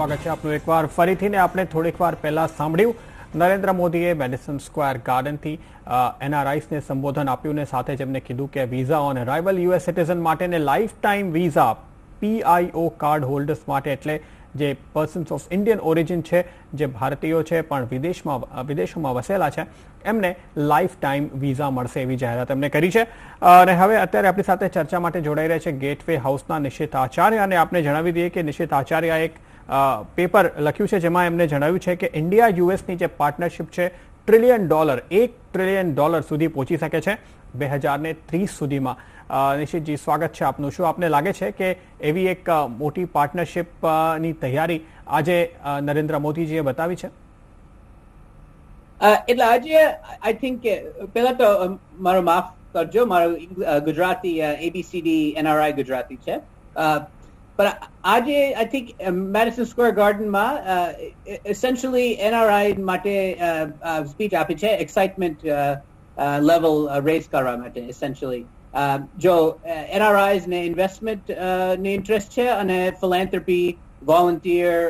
સ્વાગત છે આપનું એકવાર ફરીથી ને આપણે થોડીક વાર પહેલા સાંભળ્યું નરેન્દ્ર મોદીએ મેડિસન સ્ક્વેર ગાર્ડનથી એનઆરઆઈસને સંબોધન આપ્યું ને સાથે જ એમને કીધું કે visa on arrival US citizen માટે ને life time visa PIO card holders માટે એટલે જે પર્સન્સ ઓફ ઇન્ડિયન ઓરિજિન છે જે ભારતીયો છે પણ વિદેશોમાં વસેલા છે એમને લાઈફ ટાઈમ વિઝા મળશે એવી જાહેરાત એમણે કરી છે અને હવે અત્યારે આપણી સાથે ચર્ચા માટે જોડાઈ રહ્યા છે ગેટવે હાઉસના નિશિત આચાર્ય અને આપણે જણાવી દઈએ કે નિશિત આચાર્ય એક પેપર લખ્યું છે જેમાં એમને જણાવ્યું છે કે ઇન્ડિયા યુએસની જે પાર્ટનરશિપ છે $1 ટ્રિલિયન સુધી પહોંચી શકે છે 2030 સુધીમાં. નિશિતજી સ્વાગત છે આપનું. શું આપને લાગે છે કે એવી એક મોટી પાર્ટનરશિપની તૈયારી આજે નરેન્દ્ર મોદીજીએ બતાવી છે? એટલે આજે આઈ થિંક પહેલા તો મારો માફ કરજો, મારો ગુજરાતી ABCD NRI ગુજરાતી છે, પણ આજે આઈ થિંક મેડિસન સ્ક્વેર ગાર્ડનમાં એસેન્શિયલી NRI માટે સ્પીચ આપી છે, એક્સાઇટમેન્ટ લેવલ રેઝ કરવા માટે. એસેન્શિયલી જો NRIs ને ઇન્વેસ્ટમેન્ટ ને ઇન્ટરેસ્ટ છે અને ફિલેન્થ્રોપી, વોલન્ટિયર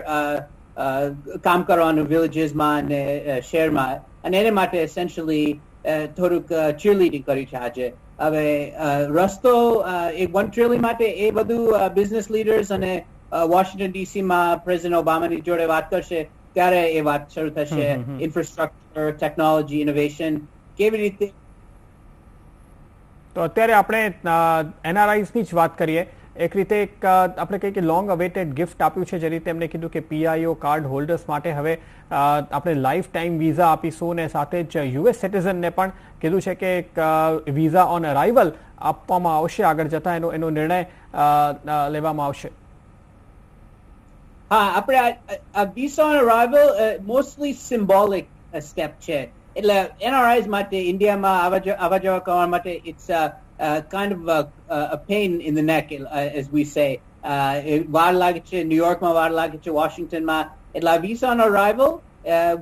કામ કરવાનું વિલેજીસમાં અને શહેરમાં, અને એને માટે એસેન્શિયલી થોડુંક ચીરલીડિંગ કરી છે આજે. હવે રસ્તો એક $1 ટ્રિલિયન માટે એ બધું બિઝનેસ લીડર્સ અને વોશિંગ્ટન ડીસીમાં પ્રેસિડેન્ટ ઓબામાની જોડે વાત કરશે ત્યારે એ વાત શરૂ થશે. ઇન્ફ્રાસ્ટ્રક્ચર, ટેકનોલોજી, ઇનોવેશન કેવી રીતે. તો અત્યારે આપણે એનઆરઆઈસની જ વાત કરીએ. એક રીતે આપણે કહીએ કે લોંગ અવેટેડ ગિફ્ટ આપ્યું છે, જે રીતે એમને કીધું કે પીઆઈઓ કાર્ડ હોલ્ડર્સ માટે હવે આપણે લાઈફ ટાઈમ વિઝા આપીશું ને સાથે જ યુએસ સિટીઝનને પણ કીધું છે કે વિઝા ઓન અરાઇવલ આપવામાં આવશે, આગળ જતા એનો નિર્ણય લેવામાં આવશે. હા, આપણે visa on arrival mostly symbolic step છે. એટલે NRIs માટે ઇન્ડિયામાં આવવા જવા કરવા માટે it's kind of a pain in the neck, as we say. વાર લાગે છે, ન્યુયોર્કમાં વાર લાગે છે, વોશિંગ્ટનમાં. એટલે visa on arrival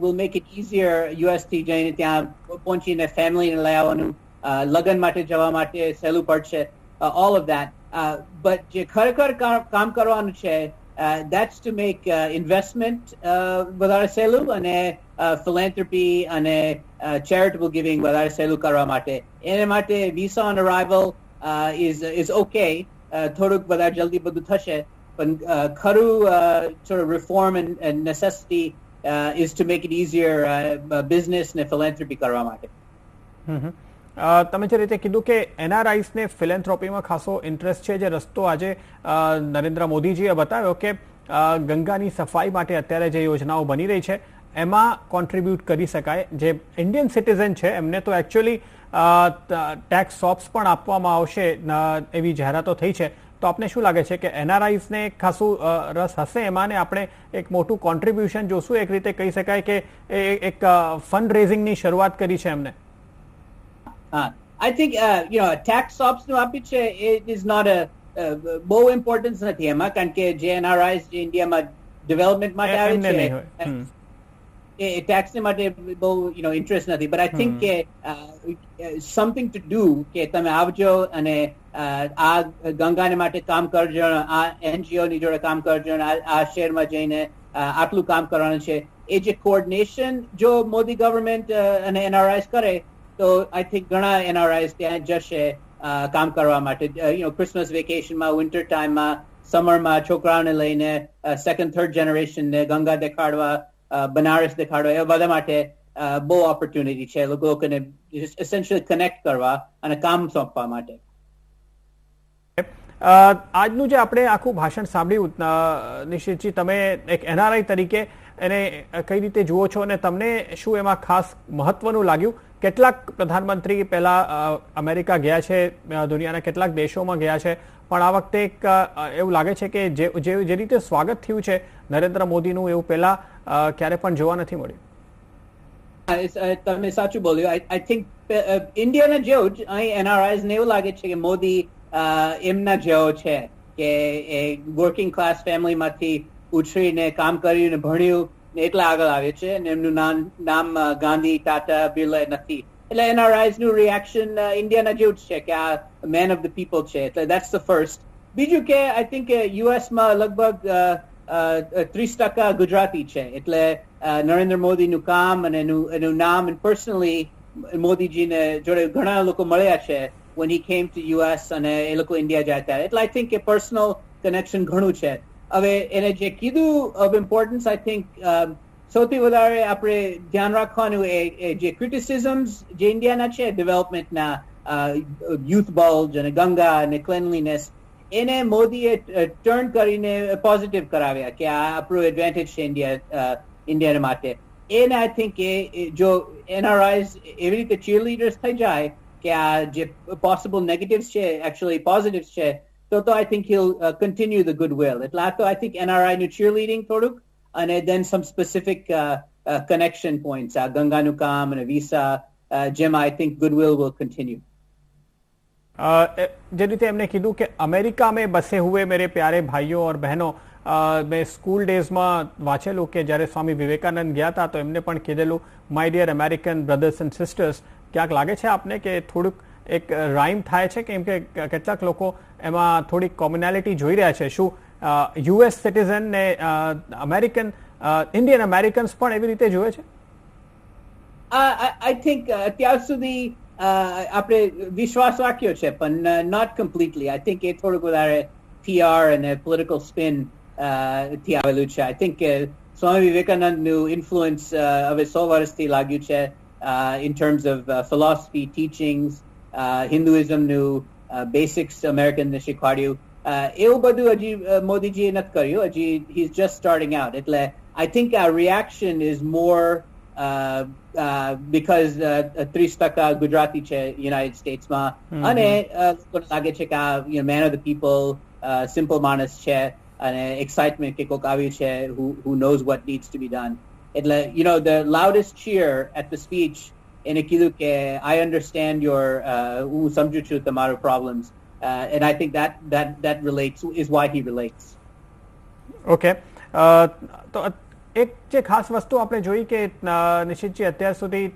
will make it easier US થી જઈને ત્યાં પહોંચીને ફેમિલીને લઈ આવવાનું, લગ્ન માટે જવા માટે સહેલું પડશે, all of that. But જે ખરેખર કામ કરવાનું છે, that's to make investment વધારે સહેલું અને philanthropy અને charitable giving વધારે સહેલું કરવા માટે. એને માટે visa on arrival is okay. થોડુંક વધારે જલ્દી બધું થશે, પણ ખરું sort of reform and necessity is to make it easier business ને philanthropy કરવા માટે. તમે જે રીતે કીધું કે એનઆરઆઈસને ફિલેન્થ્રોપીમાં ખાસો ઇન્ટરેસ્ટ છે, જે રસ્તો આજે નરેન્દ્ર મોદીજીએ બતાવ્યો કે ગંગાની સફાઈ માટે અત્યારે જે યોજનાઓ બની રહી છે એમાં કોન્ટ્રીબ્યુટ કરી શકાય. જે ઇન્ડિયન સિટીઝન છે એમને તો એકચ્યુઅલી ટેક્સ સોપ્સ પણ આપવામાં આવશે એવી જાહેરાતો થઈ છે. તો આપને શું લાગે છે કે એનઆરઆઈસને ખાસું રસ હશે એમાં ને આપણે એક મોટું કોન્ટ્રીબ્યુશન જોશું? એક રીતે કહી શકાય કે એક ફંડ રેઝિંગની શરૂઆત કરી છે એમને. I think tax sops નું આપી છે, it is not a બહુ ઇમ્પોર્ટન્સ નથી એમાં, કારણ કે જે NRIs જે ઇન્ડિયામાં ડેવલપમેન્ટ માટે આવે છે એ ટેક્સ માટે બહુ ઇન્ટરેસ્ટ નથી. બટ આઈ થિંક કે સમથિંગ ટુ ડુ કે તમે આવજો અને આ ગંગાને માટે કામ કરજો, આ NGO ની જોડે કામ કરજો, આ શહેરમાં જઈને આટલું કામ કરવાનું છે. એ જે કોઓર્ડિનેશન જો મોદી ગવર્મેન્ટ અને NRIs કરે તો આઈ થિંક ઘણા NRIs ત્યાં જશે કામ કરવા માટે. ક્રિસમસ વેકેશનમાં, વિન્ટર ટાઈમમાં, સમરમાં છોકરાઓને લઈને સેકન્ડ થર્ડ જનરેશન ને ગંગા દેખાડવા, બનારસ દેખાડવા, એ બધા માટે બહુ ઓપોર્ચ્યુનિટી છે લોકોને એસેન્શિયલી કનેક્ટ કરવા અને કામ સોંપવા માટે. આજનું જે આપણે આખું ભાષણ સાંભળ્યું નિશિતજી, તમે એક NRI તરીકે એને કઈ રીતે જુઓ છો અને તમને શું એમાં ખાસ મહત્વનું લાગ્યું? કેટલાક પ્રધાનમંત્રી પહેલા અમેરિકા ગયા છે, દુનિયાના કેટલાક દેશોમાં ગયા છે, પણ આ વખતે એક એવું લાગે છે કે જે રીતે સ્વાગત થયું છે નરેન્દ્ર મોદીનું એવું પહેલા ક્યારે પણ જોવા નથી મળ્યું. તમે સાચું બોલ્યું. આઈ થિંક ઇન્ડિયાના જેવું જ અહીં NRIs ને એવું લાગે છે કે મોદી એમના જેવો છે, કે એ વર્કિંગ ક્લાસ ફેમિલીમાંથી ઉછરીને કામ કર્યું ને ભણ્યું એટલા આગળ આવે છે, અને એમનું નામ ગાંધી, ટાટા, બિરલા નથી. એટલે NRIs નું રિએક્શન ઇન્ડિયાના જેવું જ છે કે આ મેન ઓફ ધ પીપલ છે. એટલે ધેટ્સ ધ ફર્સ્ટ. બીજું કે આઈ થિંક US માં લગભગ 30% ગુજરાતી છે. એટલે નરેન્દ્ર મોદીનું કામ અને એનું નામ and personally મોદીજીને જોડે ઘણા લોકો મળ્યા છે when he came to US અને એ લોકો ઇન્ડિયા જતા. એટલે I think A personal connection ઘણું છે. હવે એને જે કીધું of importance, I think સૌથી વધારે આપણે ધ્યાન રાખવાનું એ જે criticisms જે ઇન્ડિયાના છે ડેવલપમેન્ટના, youth bulge અને ગંગા અને cleanliness, એને મોદીએ ટર્ન કરીને પોઝિટિવ કરાવ્યા કે આ આપણું એડવાન્ટેજ છે ઇન્ડિયા માટે. એને આઈ થિંક જો NRIs એવી રીતે ચીરલીડર્સ થઈ જાય કે આ જે પોસિબલ નેગેટિવ્સ છે એકચ્યુઅલી પોઝિટિવ્સ છે તો I think he'll continue the goodwill. એટલે આ તો આઈ થિંક NRI નું cheerleading થોડુંક અને then some specific connection points, ગંગાનું કામ અને વિસા, જેમાં I think goodwill will continue. જે રીતે એમને કીધું કે અમેરિકા મેં બસે હુએ મેરે પ્યારે ભાઈઓ ઓર બહેનો, મેં સ્કૂલ ડેઝમાં વાંચેલું કે જ્યારે સ્વામી વિવેકાનંદ ગયા હતા તો એમને પણ કીધેલું my dear American brothers and sisters. ક્યાંક લાગે છે આપને કે થોડુંક એક રાઇમ થાય છે, કેમ કે કેટલાક લોકો એમાં થોડીક કોમ્યુનાલિટી જોઈ રહ્યા છે? શું US સિટીઝન ને અમેરિકન ઇન્ડિયન અમેરિકન્સ પણ એવી રીતે જોવે છે? આઈ થિંક અત્યાર સુધી આપણે વિશ્વાસ રાખ્યો છે પણ નોટ કમ્પ્લીટલી. આઈ થિંક એ થોડુંક વધારે PR અને પોલિટિકલ સ્પિન થી આવેલું છે. આઈ થિંક સ્વામી વિવેકાનંદનું ઇન્ફ્લુઅન્સ હવે 100 વર્ષથી લાગ્યું છે in terms of philosophy, teachings, હિન્દુઇઝમનું બેસિક્સ અમેરિકનને શીખવાડ્યું. એવું બધું હજી મોદીજીએ નથી કર્યું. હજી he's just starting out. એટલે I think our reaction is more because 30% Gujarati છે યુનાઇટેડ સ્ટેટ્સમાં અને લાગે છે કે આ man of the people, simple માણસ છે અને એક્સાઇટમેન્ટ કે કોક આવ્યું છે who knows what needs to be done. એટલે the loudest cheer at the speech એને કીધું કે I understand your હું સમજુ છું તમારો problems, and I think that relates, is why he relates. Okay. તો એક જે ખાસ વસ્તુ આપણે જોઈ કે નિશિતજી અત્યાર સુધી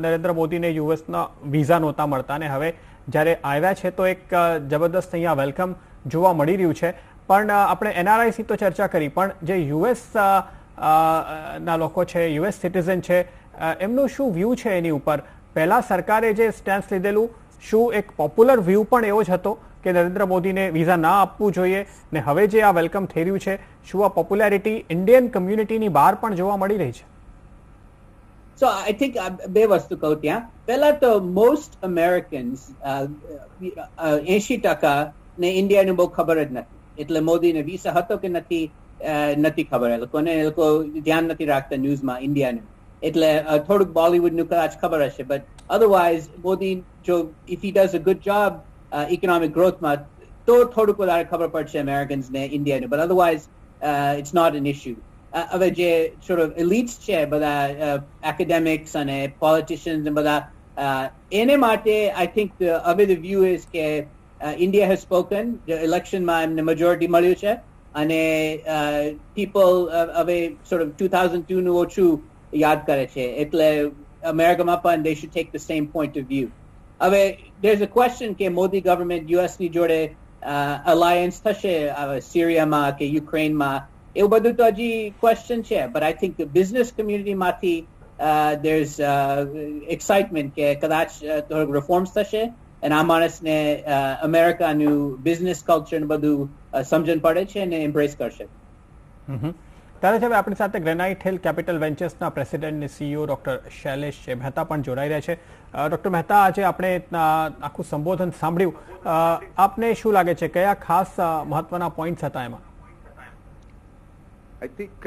નરેન્દ્ર મોદીને યુએસના વિઝા નહોતા મળતા અને હવે જ્યારે આવ્યા છે તો એક જબરદસ્ત અહીંયા વેલકમ જોવા મળી રહ્યું છે. પણ આપણે NRIથી તો ચર્ચા કરી, પણ જે US ના લોકો છે, US સિટીઝન છે, એમનું શું વ્યૂ છે એની ઉપર? પહેલા સરકારે જે સ્ટેન્સ લીધેલું, શું એક પોપ્યુલર વ્યૂ પણ એવો જ હતો કે નરેન્દ્ર મોદીને વિઝા ના આપવું જોઈએ, ને હવે જે આ વેલકમ થઈ રહ્યું છે શું આ પોપ્યુલારિટી ઇન્ડિયન કમ્યુનિટીની બહાર પણ જોવા મળી રહી છે? So I think બે વસ્તુ કહું ત્યાં. પહેલા તો મોસ્ટ અમેરિકન્સ 80% ને ઇન્ડિયાનું બહુ ખબર જ નથી. એટલે મોદીને વિઝા હતો કે નથી ખબર. એ લોકો ધ્યાન નથી રાખતા ન્યૂઝમાં ઇન્ડિયાનું. એટલે થોડુંક બોલિવૂડનું કદાચ ખબર હશે, બટ અધરવાઇઝ મોદી જો if he does a good job economic ગ્રોથમાં તો થોડુંક વધારે ખબર પડશે અમેરિકન્સને ઇન્ડિયાનું, but otherwise it's not an issue. હવે જે sort of elites છે બધા એકેડેમિક્સ અને પોલિટિશિયન્સ ને બધા, એને માટે આઈ થિંક હવે ધ વ્યૂ ઇઝ કે ઇન્ડિયા હેઝ સ્પોકન. ઇલેક્શનમાં એમને મેજોરિટી મળ્યું છે અને પીપલ હવે sort of 2002નું ઓછું યાદ કરે છે. એટલે અમેરિકામાં પણ they should take the same point of view. હવે there's a question કે મોદી ગવર્મેન્ટ US ની જોડે અલાયન્સ થશે સિરિયામાં કે યુક્રેનમાં, એવું બધું તો હજી ક્વેશ્ચન છે. બટ આઈ થિંક બિઝનેસ કમ્યુનિટીમાંથી there's excitement કે કદાચ થોડુંક રિફોર્મ્સ થશે અને આ માણસને અમેરિકાનું બિઝનેસ કલ્ચર ને બધું સમજણ પડે છે અને એમ્બ્રેસ કરશે. ત્યારે હવે આપણી સાથે ગ્રેનાઇટ હિલ કેપિટલ વેન્ચર્સના પ્રેસિડેન્ટ અને CEO ડોક્ટર શૈલેષ મહેતા પણ જોડાઈ રહ્યા છે. ડોક્ટર મહેતા, આજે આપણે આખું સંબોધન સાંભળ્યું, આપને શું લાગે છે કયા ખાસ મહત્વના પોઈન્ટ્સ હતા એમાં? આઈ થિંક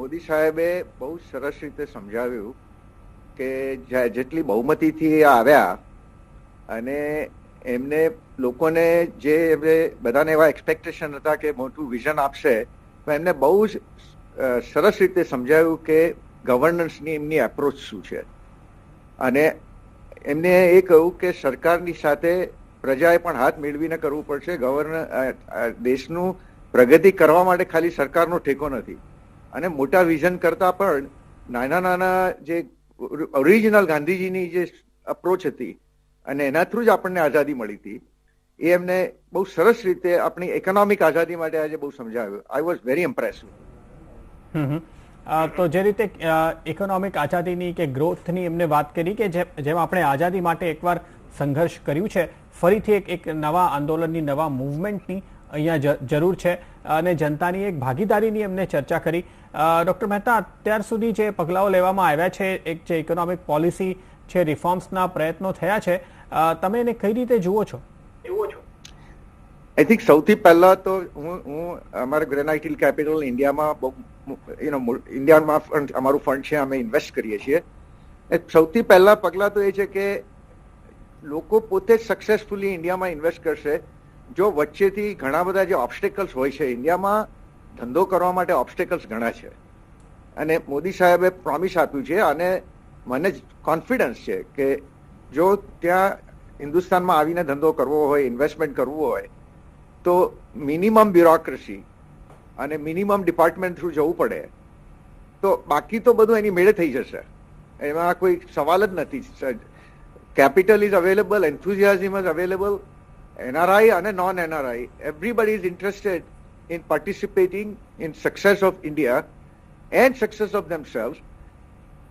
મોદી સાહેબે બહુ સરસ રીતે સમજાવ્યું કે જેટલી બહુમતીથી આવ્યા અને એમને લોકોને જે બધાને એવા એક્સપેક્ટેશન હતા કે મોટું વિઝન આપશે, એમને બહુ જ સરસ રીતે સમજાવ્યું કે ગવર્નન્સની એમની એપ્રોચ શું છે. અને એમને એ કહ્યું કે સરકારની સાથે પ્રજાએ પણ હાથ મેળવીને કરવું પડશે. દેશનું પ્રગતિ કરવા માટે ખાલી સરકારનો ટેકો નથી, અને મોટા વિઝન કરતા પણ નાના નાના જે ઓરિજિનલ ગાંધીજીની જે અપ્રોચ હતી અને એના થ્રુ જ આપણને આઝાદી મળી હતી, એ એમને બહુ સરસ રીતે આપણી ઇકોનોમિક આઝાદી માટે આજે બહુ સમજાવ્યું. I was very impressive. તો જે રીતે ઇકોનોમિક આઝાદીની કે ગ્રોથની એમને વાત કરી કે જેમ આપણે આઝાદી માટે એકવાર સંઘર્ષ કર્યું છે, ફરીથી એક નવા આંદોલનની, નવા મૂવમેન્ટની અહીંયા જરૂર છે અને જનતાની એક ભાગીદારીની એમને ચર્ચા કરી. ડૉક્ટર મહેતા, અત્યાર સુધી જે પગલાઓ લેવામાં આવ્યા છે, એક જે ઇકોનોમિક પોલિસી છે, રિફોર્મ્સના પ્રયત્નો થયા છે, તમે એને કઈ રીતે જુઓ છો? આઈ થિંક સૌથી પહેલા તો હું અમારા ગ્રેનાઇટ હિલ કેપિટલ ઇન્ડિયામાં બહુ ઇન્ડિયામાં અમારું ફંડ છે, અમે ઇન્વેસ્ટ કરીએ છીએ. સૌથી પહેલા પગલા તો એ છે કે લોકો પોતે જ સક્સેસફુલી ઇન્ડિયામાં ઇન્વેસ્ટ કરશે જો વચ્ચેથી ઘણા બધા જે ઓબ્સ્ટેકલ્સ હોય છે. ઇન્ડિયામાં ધંધો કરવા માટે ઓબ્સ્ટેકલ્સ ઘણા છે અને મોદી સાહેબે પ્રોમિસ આપ્યું છે અને મને કોન્ફિડન્સ છે કે જો ત્યાં હિન્દુસ્તાનમાં આવીને ધંધો કરવો હોય, ઇન્વેસ્ટમેન્ટ કરવું હોય તો મિનિમમ બ્યુરોક્રેસી અને મિનિમમ ડિપાર્ટમેન્ટ થ્રુ જવું પડે. તો બાકી તો બધું એની મેળે થઈ જશે, એમાં કોઈ સવાલ જ નથી. Capital is available, enthusiasm is available. NRI અને non NRI, everybody is interested in participating in success of India and success of themselves.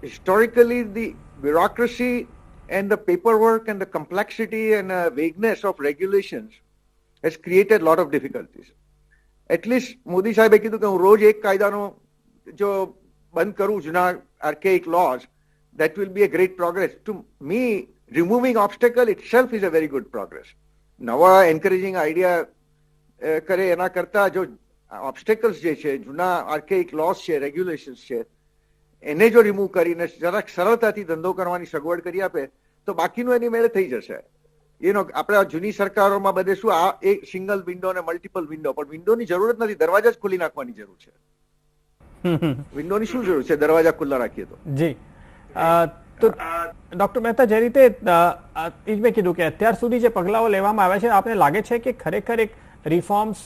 Historically, the bureaucracy and the paperwork and the complexity and vagueness of regulations has created a lot of difficulties. At least Modi સાહેબે કીધું કે હું રોજ એક કાયદાનો જો બંધ કરું જૂના archaic laws, that will be a great progress. To me, removing obstacle itself is a very good progress. નવા એન્કરેજિંગ આઈડિયા કરે એના કરતા જો ઓબ્સ્ટેકલ્સ જે છે, જૂના આર્કેઇક લોસ છે, રેગ્યુલેશન્સ છે, એને જો રિમૂવ કરીને જરાક સરળતાથી ધંધો કરવાની સગવડ કરી આપે તો બાકીનું એની મેળે થઈ જશે. આપણે જૂની સરકારોમાં બધે શું આ એક સિંગલ વિન્ડો અને મલ્ટિપલ વિન્ડો, પણ વિન્ડોની જરૂર જ નથી, દરવાજા જ ખોલી નાખવાની જરૂર છે. વિન્ડોની શું જરૂર છે દરવાજા ખુલ્લા રાખીએ તો? જી, તો ડોક્ટર મહેતા, જે રીતે એ જ મેં કીધું કે અત્યાર સુધી જે પગલાઓ લેવામાં આવ્યા છે, આપને લાગે છે કે ખરેખર એક રિફોર્મ્સ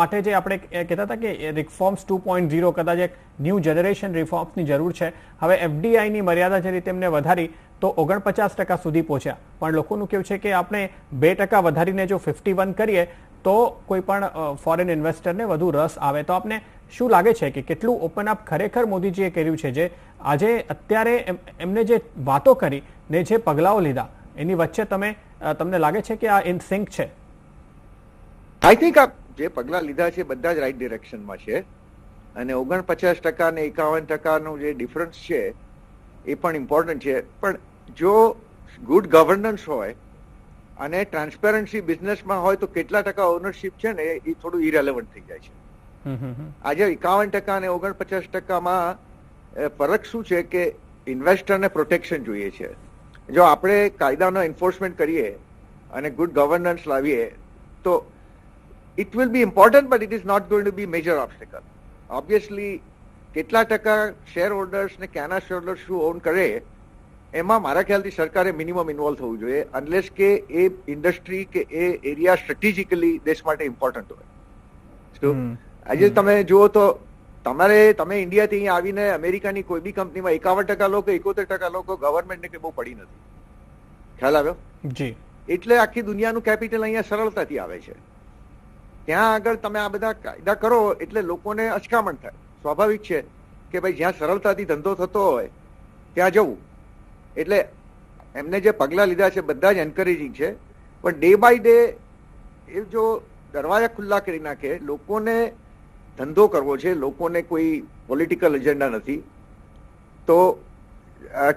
માટે જે આપણે કહેતા હતા કે રિફોર્મ્સ 2.0 કદાચ એક ન્યૂ જનરેશન રિફોર્મ્સની જરૂર છે. હવે FDIની મર્યાદા જે રીતે એમને વધારી તો 49% સુધી પહોંચ્યા, પણ લોકોનું કેવું છે કે આપણે 2% વધારીને જો 51 કરીએ તો કોઈ પણ ફોરેન ઇન્વેસ્ટરને વધુ રસ આવે. તો આપને શું લાગે છે કે કેટલું ઓપન અપ ખરેખર મોદીજીએ કર્યું છે, જે આજે અત્યારે એમને જે વાતો કરી ને જે પગલાઓ લીધા એની વચ્ચે તમને લાગે છે કે આ ઇન સિંક છે? આઈ થિંક આ જે પગલા લીધા છે બધા જ રાઈટ ડિરેક્શનમાં છે અને 49% ને 51%નું જે ડિફરન્સ છે એ પણ ઇમ્પોર્ટન્ટ છે. પણ જો ગુડ ગવર્નન્સ હોય અને ટ્રાન્સપેરન્સી બિઝનેસમાં હોય તો કેટલા ટકા ઓનરશિપ છે ને એ થોડું ઇરેલેવન્ટ થઈ જાય છે. આજે 51% અને 49%માં ફરક શું છે કે ઇન્વેસ્ટરને પ્રોટેક્શન જોઈએ છે. જો આપણે કાયદાનો એન્ફોર્સમેન્ટ કરીએ અને ગુડ ગવર્નન્સ લાવીએ તો it will be important, but it is not going to be major obstacle. Obviously, કેટલા ટકા શેર હોલ્ડર્સ ને ક્યાંના શેર હોલ્ડર્સ શું ઓન કરે એમાં મારા ખ્યાલથી સરકારે મિનિમમ ઇન્વોલ્વ થવું જોઈએ, અનલેસ કે એ ઇન્ડસ્ટ્રી કે એ એરિયા સ્ટ્રેટેજિકલી દેશ માટે ઇમ્પોર્ટન્ટ હોય. આજે તમે જુઓ તો તમે ઇન્ડિયાથી અહીંયા આવીને અમેરિકાની કોઈ બી કંપનીમાં 51% લો કે 71% લો, ગવર્મેન્ટને કે બહુ પડી નથી. ખ્યાલ આવ્યો? જી. એટલે આખી દુનિયાનું કેપિટલ અહીંયા સરળતાથી આવે છે. ત્યાં આગળ તમે આ બધા કાયદા કરો એટલે લોકોને અચકામણ થાય. સ્વાભાવિક છે કે ભાઈ જ્યાં સરળતાથી ધંધો થતો હોય ત્યાં જવું. એટલે એમને જે પગલાં લીધા છે બધા જ એન્કરેજિંગ છે, પણ ડે બાય ડે એ જો દરવાજા ખુલ્લા કરી નાખે, લોકોને ધંધો કરવો છે, લોકોને કોઈ પોલિટિકલ એજન્ડા નથી, તો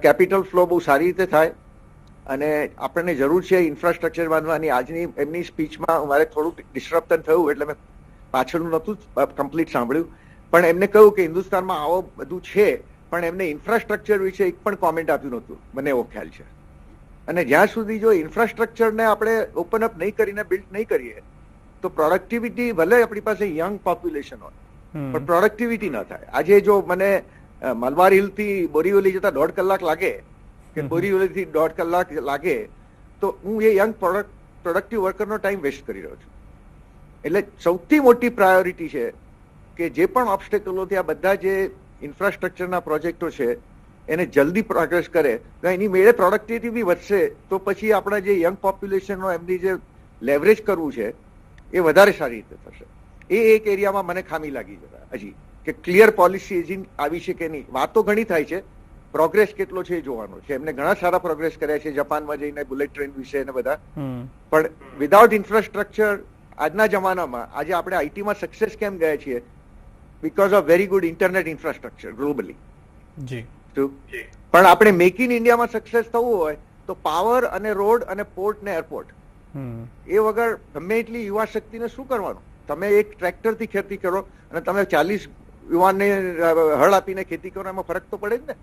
કેપિટલ ફ્લો બહુ સારી રીતે થાય. અને આપણને જરૂર છે ઇન્ફ્રાસ્ટ્રક્ચર બાંધવાની. આજની એમની સ્પીચમાં મારે થોડુંક ડિસ્ટર્બન થયું એટલે મેં પાછળનું નહોતું કમ્પ્લીટ સાંભળ્યું, પણ એમને કહ્યું કે હિન્દુસ્તાનમાં આવો બધું છે, પણ એમને ઇન્ફ્રાસ્ટ્રક્ચર વિશે એક પણ કોમેન્ટ આપ્યું નહોતું, મને એવો ખ્યાલ છે. અને જ્યાં સુધી જો ઇન્ફ્રાસ્ટ્રક્ચરને આપણે ઓપન અપ નહીં કરીને બિલ્ડ નહીં કરીએ તો પ્રોડક્ટિવિટી, ભલે આપણી પાસે યંગ પોપ્યુલેશન હોય પણ પ્રોડક્ટિવિટી ન થાય. આજે જો મને મલબાર હિલથી બોરીવલી જતા 1.5 કલાક લાગે કે બોરીવલીથી 1.5 કલાક લાગે તો હું એ યંગ પ્રોડક્ટિવ વર્કરનો ટાઈમ વેસ્ટ કરી રહ્યો છું. એટલે સૌથી મોટી પ્રાયોરિટી છે કે જે પણ ઓબ્સ્ટેકલો આ બધા જે ઇન્ફ્રાસ્ટ્રક્ચરના પ્રોજેક્ટો છે એને જલ્દી પ્રોગ્રેસ કરે તો એની મેળે પ્રોડક્ટિવિટી બી વધશે. તો પછી આપણા જે યંગ પોપ્યુલેશન હોય એમની જે લેવરેજ કરવું છે એ વધારે સારી રીતે થશે. એ એક એરિયામાં મને ખામી લાગી જરા હજી, કે ક્લિયર પોલિસી હજી આવી છે કે નહીં. વાતો ઘણી થાય છે, પ્રોગ્રેસ કેટલો છે એ જોવાનો છે. એમને ઘણા સારા પ્રોગ્રેસ કર્યા છે જાપાનમાં જઈને બુલેટ ટ્રેન વિશે ને બધા, પણ વિધાઉટ ઇન્ફ્રાસ્ટ્રક્ચર આજના જમાનામાં, આજે આપણે આઈટીમાં સક્સેસ કેમ ગયા છીએ? Because of very good internet infrastructure globally. પણ આપણે મેક ઇન ઇન્ડિયામાં સક્સેસ થવું હોય તો પાવર અને રોડ અને પોર્ટ ને એરપોર્ટ એ વગર ગમે એટલી યુવા શક્તિને શું કરવાનું? તમે એક ટ્રેક્ટર થી ખેતી કરો અને તમે 40 યુવાનને હળ આપીને ખેતી કરો, એમાં ફરક તો પડે જ ને.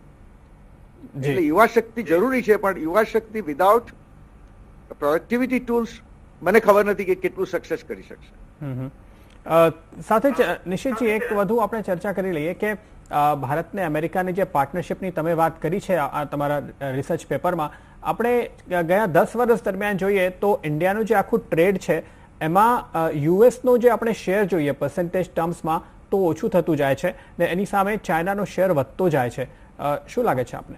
એટલે યુવા શક્તિ જરૂરી છે, પણ યુવા શક્તિ વિધાઉટ પ્રોડક્ટિવિટી ટૂલ્સ મને ખબર નથી કે કેટલું સક્સેસ કરી શકશે. સાથે જ નિશિતજી એક વધુ આપણે ચર્ચા કરી લઈએ કે ભારતને અમેરિકાની જે પાર્ટનરશિપની તમે વાત કરી છે આ તમારા રિસર્ચ પેપરમાં, આપણે ગયા 10 વર્ષ દરમિયાન જોઈએ તો ઇન્ડિયાનું જે આખું ટ્રેડ છે એમાં યુએસનો જે આપણે શેર જોઈએ પર્સન્ટેજ ટર્મ્સમાં તો ઓછું થતું જાય છે ને એની સામે ચાઇનાનો શેર વધતો જાય છે. શું લાગે છે આપને?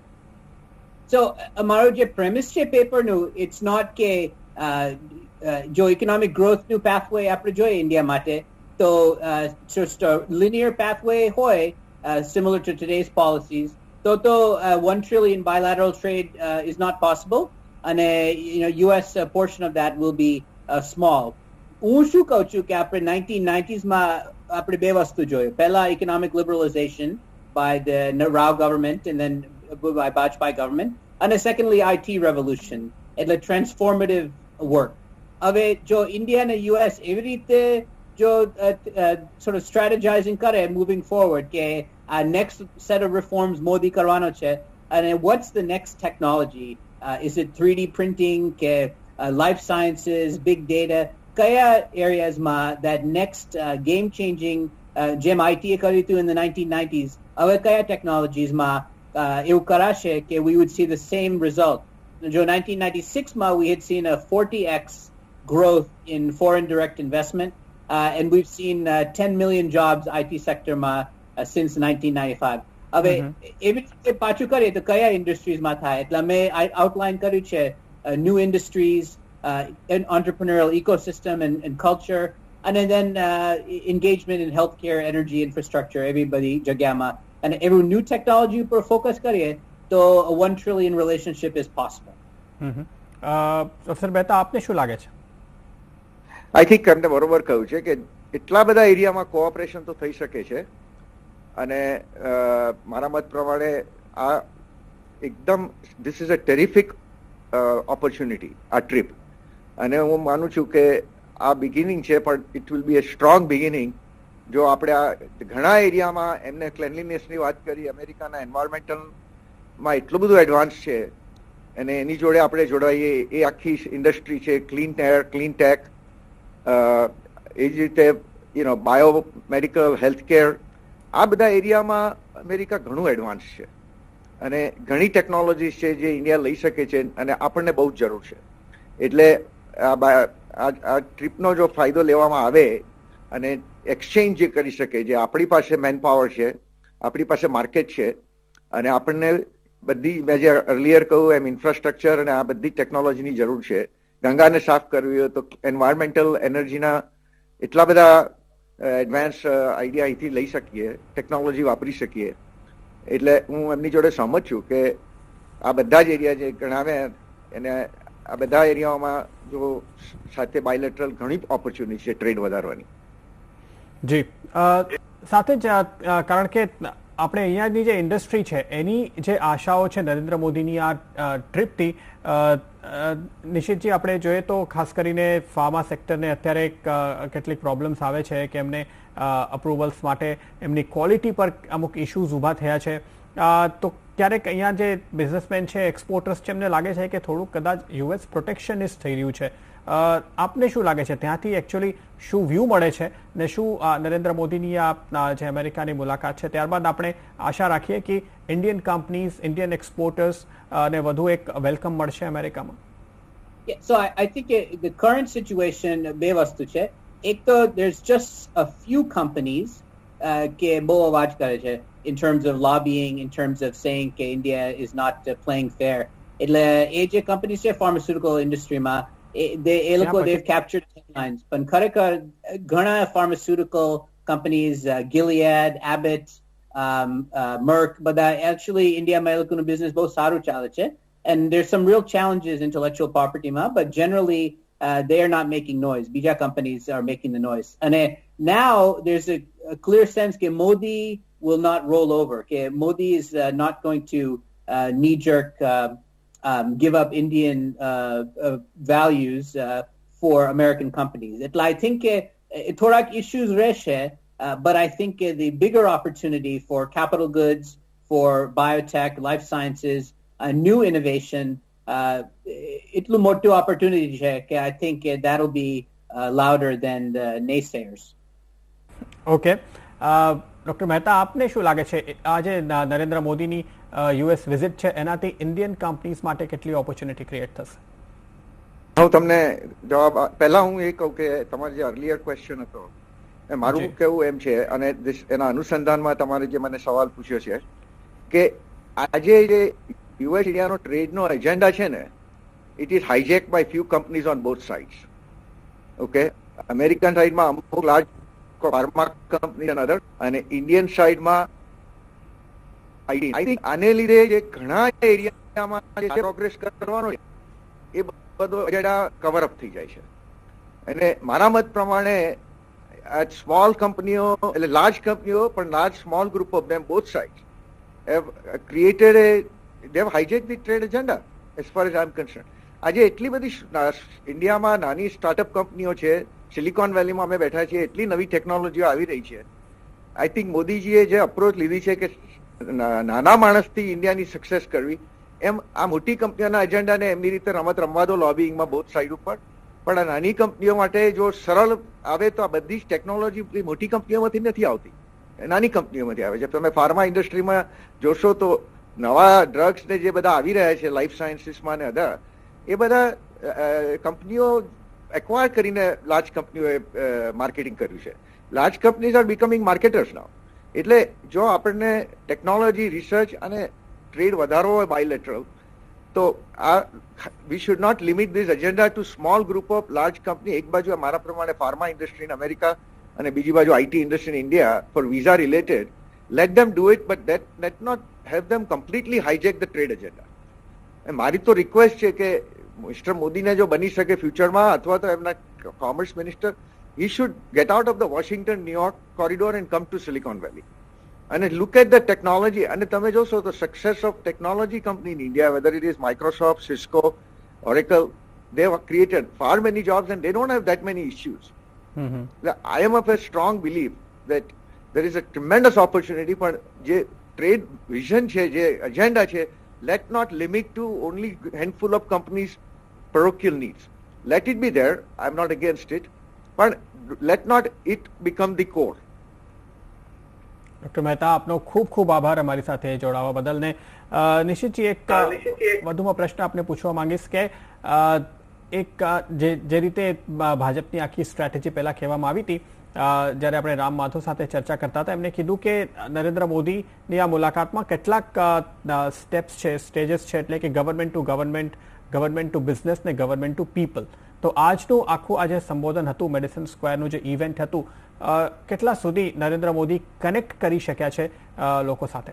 So અમારો જે પ્રેમિસ છે પેપરનું, ઇટ્સ નોટ કે જો ઇકોનોમિક ગ્રોથનું પાથવે આપણે જોઈએ ઇન્ડિયા માટે તો just a linear pathway હોય similar to today's policies, so 1 trillion bilateral trade is not possible, and US portion of that will be small. હું શું કહું છું કે આપણે 1990s માં આપણે બે વસ્તુ જોયું. પહેલા economic liberalization by the Rao government and then by Bajpayee government, and secondly IT revolution, એટલે transformative work. હવે જો ઇન્ડિયા અને US એવી રીતે જો sort of strategizing કરે moving forward કે next set of reforms Modi કરવાનો છે, and what's the next technology? Is it 3D printing કે life sciences, big data? કયા એરિયાઝમાં that next game changing જેમ IT એ કર્યું હતું in the 1990s, હવે કયા ટેકનોલોજીસમાં એવું કરાશે કે we would see the same result? જો 1996 માં we had seen a 40x growth in foreign direct investment, and we've seen 10 million jobs IT sector since 1995. હવે એવી રીતે પાછું કરીએ તો કયા ઇન્ડસ્ટ્રીઝમાં થાય? એટલે મેં આઉટલાઇન કર્યું છે new industries, entrepreneurial ecosystem and culture, and then engagement in healthcare, energy infrastructure, everybody jagama, and every new technology ઉપર ફોકસ કરીએ તો a 1 trillion relationship is possible. Professor Mehta, આપને શું લાગે છે? આઈ થિંક એમને બરોબર કહ્યું છે કે એટલા બધા એરિયામાં કોઓપરેશન તો થઈ શકે છે, અને મારા મત પ્રમાણે આ એકદમ this is a terrific opportunity આ ટ્રીપ, અને હું માનું છું કે આ બિગિનિંગ છે, પણ it will be a strong beginning. જો આપણે આ ઘણા એરિયામાં એમને ક્લેનલીનેસની વાત કરી, અમેરિકાના એન્વાયરમેન્ટલમાં એટલું બધું એડવાન્સ છે, અને એની જોડે આપણે જોડાઈએ એ આખી ઇન્ડસ્ટ્રી છે, ક્લીન એર, ક્લીન ટેક, એ જ રીતે બાયો મેડિકલ, હેલ્થકેર, આ બધા એરિયામાં અમેરિકા ઘણું એડવાન્સ છે, અને ઘણી ટેકનોલોજી છે જે ઇન્ડિયા લઈ શકે છે, અને આપણને બહુ જ જરૂર છે. એટલે આ ટ્રીપનો જો ફાયદો લેવામાં આવે અને એક્સચેન્જ જે કરી શકે, જે આપણી પાસે મેન પાવર છે, આપણી પાસે માર્કેટ છે, અને આપણને બધી મેં જે અર્લિયર કહ્યું એમ ઇન્ફ્રાસ્ટ્રક્ચર અને આ બધી ટેકનોલોજીની જરૂર છે. ગંગાને સાફ કરવી હોય તો એન્વાયરમેન્ટલ એનર્જીના એટલા બધા એડવાન્સ આઈડિયા અહીંથી લઈ શકીએ, ટેકનોલોજી વાપરી શકીએ. એટલે હું એમની જોડે સહમત છું કે આ બધા જ એરિયા જે ગણાવ્યા એને આ બધા એરિયાઓમાં જો સાથે બાયલેટરલ ઘણી ઓપોર્ચ્યુનિટી છે ટ્રેડ વધારવાની. જી, સાથે જ કારણ કે આપણે અહીંયાની જે ઇન્ડસ્ટ્રી છે એની જે આશાઓ છે નરેન્દ્ર મોદીની આ ટ્રીપથી, નિશિતજી આપણે જોઈએ તો ખાસ કરીને ફાર્મા સેક્ટરને અત્યારે કેટલીક પ્રોબ્લેમ્સ આવે છે કે એમને અપ્રુવલ્સ માટે એમની ક્વોલિટી પર અમુક ઇશ્યુઝ ઊભા થયા છે. તો ક્યારેક અહીંયા જે બિઝનેસમેન છે, એક્સપોર્ટર્સ છે, એમને લાગે છે કે થોડુંક કદાચ યુએસ પ્રોટેક્શનિસ્ટ થઈ રહ્યું છે. આપને શું લાગે છે ત્યાંથી એકચ્યુઅલી શું વ્યૂ મળે છે ને શું નરેન્દ્ર મોદીની આ જે અમેરિકાની મુલાકાત છે ત્યારબાદ આપણે આશા રાખીએ કે ઇન્ડિયન કંપનીઝ, ઇન્ડિયન એક્સપોર્ટર્સ ને વધુ એક વેલકમ મળશે અમેરિકામાં? So I think the current situation બે વસ્તુ છે. એક તો there's just a few companies કે બહુ અવાજ કરે છે in terms of lobbying, in terms of saying કે India is not playing fair. એટલે એ જે કંપની છે ફાર્માસ્યુટિકલ ઇન્ડસ્ટ્રીમાં they've captured headlines. પણ ખરેખર ઘણા pharmaceutical companies, Gilead, Abbott, Merck, બધા actually Indiaમાં એ લોકોનું business બહુ સારું ચાલે છે. And there's some real challenges intellectual property માં, but generally they are not making noise. Bija companies are making the noise. And now there's a clear sense that Modi will not roll over. Okay? Modi is not going to knee-jerk give up Indian values for American companies. I think thorak issues reshe, but I think the bigger opportunity for capital goods, for biotech, life sciences, new innovation, it'll more to opportunity. I think that'll be louder than the naysayers. Okay. Doctor Mehta, આપને શું લાગે છે આજે નરેન્દ્ર મોદીની US visit છે એનાથી Indian companies માટે કેટલી ઓપોર્ચ્યુનિટી ક્રિએટ થશે? હું તમને જવાબ પહેલા હું એ કહું કે તમારો જે અર્લિયર ક્વેશ્ચન હતો એ મારું કેવું એમ છે, અને એના અનુસંધાનમાં તમારે જે મને સવાલ પૂછ્યો છે કે આજે જે યુએસ ઇન્ડિયાનો ટ્રેડનો એજન્ડા છે ને, it is hijack by few companies on both sides. Okay, American સાઇડમાં અમુક લાર્જ ફાર્મા કંપની અને અધર, અને ઇન્ડિયન સાઇડમાં આઈ થિંક આને લીધે જે ઘણા એરિયામાં જે પ્રોગ્રેસ કરવાનો છે એ બધો એજન્ડા કવર અપ થઈ જાય છે. અને મારા મત પ્રમાણે સ્મોલ કંપનીઓ એટલે લાર્જ કંપનીઓ પણ large small group of them both sides have created they have hijacked the trade agenda as far as I'm concerned. આજે એટલી બધી ઇન્ડિયામાં નાની સ્ટાર્ટઅપ કંપનીઓ છે, સિલિકોન વેલીમાં અમે બેઠા છીએ, એટલી નવી ટેકનોલોજીઓ આવી રહી છે. આઈ થિંક મોદીજીએ જે અપ્રોચ લીધી છે કે નાના માણસથી ઇન્ડિયાની સક્સેસ કરવી, એમ આ મોટી કંપનીઓના એજન્ડાને એમની રીતે રમત રમવા દો લોબિંગમાં બોથ સાઈડ ઉપર. પણ આ નાની કંપનીઓ માટે જો સરળ આવે તો આ બધી જ ટેકનોલોજી મોટી કંપનીઓમાંથી નથી આવતી, નાની કંપનીઓમાંથી આવે છે. તમે ફાર્મા ઇન્ડસ્ટ્રીમાં જોશો તો નવા ડ્રગ્સ ને જે બધા આવી રહ્યા છે લાઈફ સાયન્સીસમાં ને અધર, એ બધા કંપનીઓ એક્વાયર કરીને લાર્જ કંપનીઓએ માર્કેટિંગ કર્યું છે. Large companies are becoming marketers now. એટલે જો આપણને ટેકનોલોજી, રિસર્ચ અને ટ્રેડ વધારવો હોય બાયલેટરલ, તો આ we should not limit this agenda to small group of large company. એક બાજુ મારા પ્રમાણે ફાર્મા ઇન્ડસ્ટ્રી ઇન અમેરિકા અને બીજી બાજુ IT industry in India four visa related. Let them do it, but let not have them completely hijack the trade agenda. મારી તો request છે કે મિસ્ટર મોદીને જો બની શકે ફ્યુચરમાં, અથવા તો એમના commerce minister, he should get out of the Washington New York corridor and come to Silicon Valley and look at the technology. અને તમે જોશો તો success of technology company in India, whether it is Microsoft, Cisco, Oracle, they have created far many jobs and they don't have that many issues. I am of a strong belief that there is a tremendous opportunity, but જે trade vision છે, જે agenda છે, let not limit to only handful of companies' parochial needs. Let it be there. I'm not against it, but let not it become the core. Doctor Mehta, આપનો ખૂબ ખૂબ આભાર અમારી સાથે જોડાવા બદલ. ને નિશિતજી, એક વધુમાં પ્રશ્ન આપને પૂછવા માંગીશ કે એક જે રીતે ભાજપની આખી સ્ટ્રેટેજી પહેલા કહેવામાં આવી હતી, જ્યારે આપણે રામ માધવ સાથે ચર્ચા કરતા હતા, એમણે કીધું કે નરેન્દ્ર મોદીની આ મુલાકાતમાં કેટલાક સ્ટેપ્સ છે, સ્ટેજીસ છે, એટલે કે government to government, government to business ને ગવર્મેન્ટ ટુ પીપલ. તો આજનું આખું આ જે સંબોધન હતું, મેડિસન સ્ક્વેરનું જે ઇવેન્ટ હતું, કેટલા સુધી નરેન્દ્ર મોદી કનેક્ટ કરી શક્યા છે લોકો સાથે?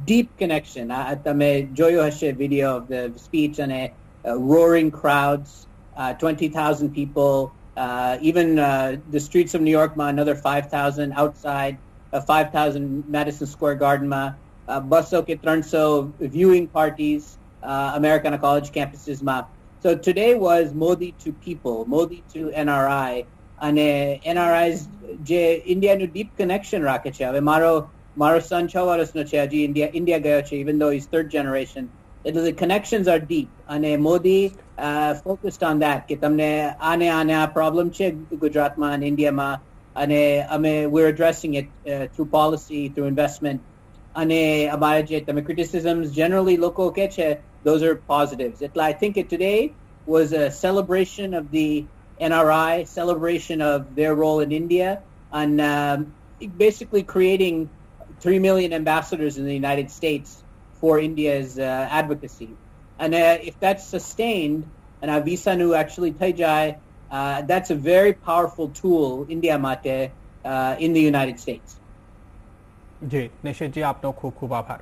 Deep connection. તમે જોયો હશે video of the speech, અને roaring crowds, 20,000 people. Even the streets of New York, another 5,000 outside, 5,000 Madison Square Garden, busso ke 300 viewing parties, American college campuses. So today was Modi to people, Modi to NRI, and NRI's je India nu deep connection rakhe che. Ave maro son 6 varasno che, aji India gayo che, even though he's third generation. The connections are deep, and Modi focused on that. Ke tamne aane a problem che Gujarat ma and India ma, and we're addressing it through policy, through investment. And amara je tame criticisms generally loko ke che, those are positives. I think today was a celebration of the NRI, celebration of their role in India, and basically creating 3 million ambassadors in the United States for India's advocacy. અને if that's sustained and આ વિસાનું actually થઈ જાય, that's a very powerful tool India માટે in the United States. જી નિશિતજી, આપનો ખૂબ ખૂબ આભાર.